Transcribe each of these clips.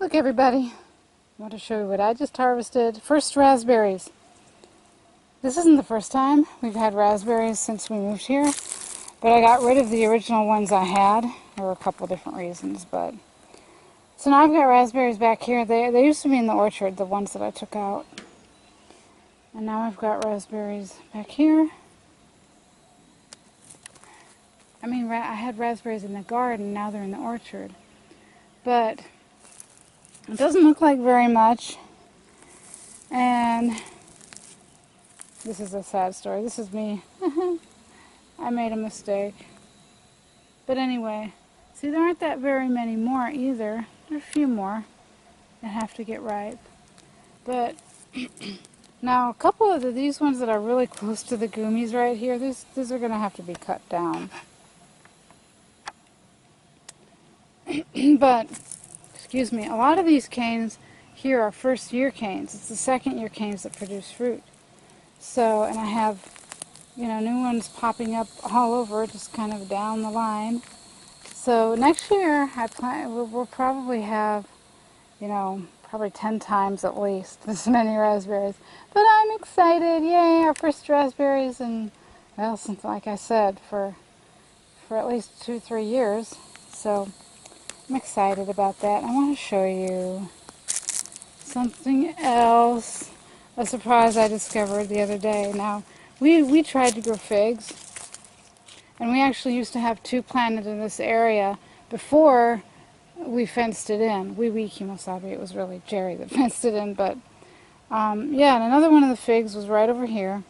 Look everybody, I want to show you what I just harvested. First raspberries. This isn't the first time we've had raspberries since we moved here, but I got rid of the original ones I had. There were a couple different reasons, but so now I've got raspberries back here. They used to be in the orchard, the ones that I took out. And now I've got raspberries back here. I mean, I had raspberries in the garden, now they're in the orchard. But it doesn't look like very much. And this is a sad story. This is me. I made a mistake. But anyway, see, there aren't that very many more either. There are a few more that have to get ripe. But now a couple of these ones that are really close to the gummies right here, these are going to have to be cut down. But, excuse me, a lot of these canes here are first year canes. It's the second year canes that produce fruit. So, and I have, you know, new ones popping up all over, just kind of down the line. So next year, we'll probably have, you know, probably 10 times at least this many raspberries. But I'm excited, yay, our first raspberries, and well, since, like I said, for at least 2-3 years. So I'm excited about that. I want to show you something else, a surprise I discovered the other day. Now, we tried to grow figs, and we actually used to have 2 planted in this area before we fenced it in. We Kimosabi, it was really Jerry that fenced it in, but yeah, and another one of the figs was right over here.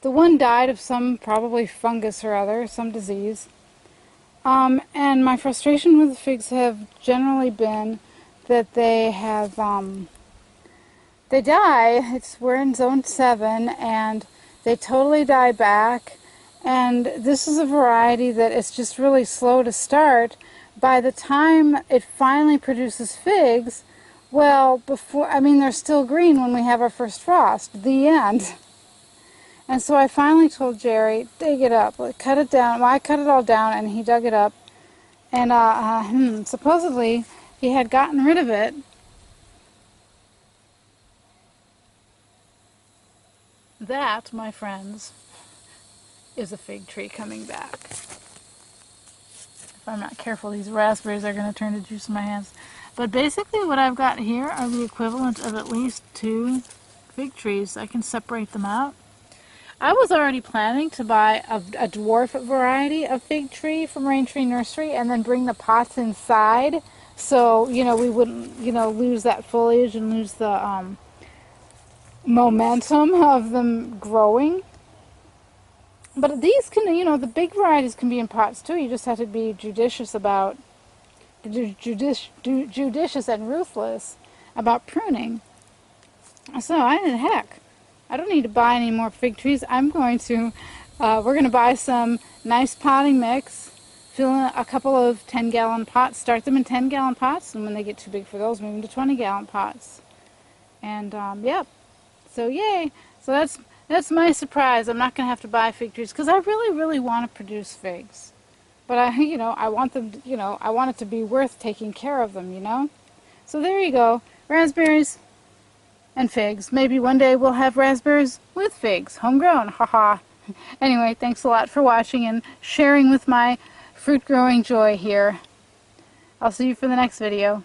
The one died of some probably fungus or other, some disease. And my frustration with the figs have generally been that they have, they die. We're in zone 7, and they totally die back. And this is a variety that it's just really slow to start. By the time it finally produces figs, well, they're still green when we have our first frost. The end. And so I finally told Jerry, dig it up, cut it down. Well, I cut it all down, and he dug it up. And supposedly he had gotten rid of it. That, my friends, is a fig tree coming back. If I'm not careful, these raspberries are going to turn to juice in my hands. But basically what I've got here are the equivalent of at least 2 fig trees. I can separate them out. I was already planning to buy a dwarf variety of fig tree from Rain Tree Nursery and then bring the pots inside, so, you know, we wouldn't, you know, lose that foliage and lose the momentum of them growing. But these can, you know, the big varieties can be in pots too. You just have to be judicious about, judicious and ruthless about pruning. So heck, I don't need to buy any more fig trees. I'm going to, we're going to buy some nice potting mix, fill in a couple of 10-gallon pots, start them in 10-gallon pots, and when they get too big for those, move them to 20-gallon pots. And, yep. So, yay. So that's my surprise. I'm not going to have to buy fig trees, because I really, really want to produce figs. But, I want them, I want it to be worth taking care of them, you know? So there you go. Raspberries and figs. Maybe one day we'll have raspberries with figs. Homegrown. Haha. Anyway, thanks a lot for watching and sharing with my fruit growing joy here. I'll see you for the next video.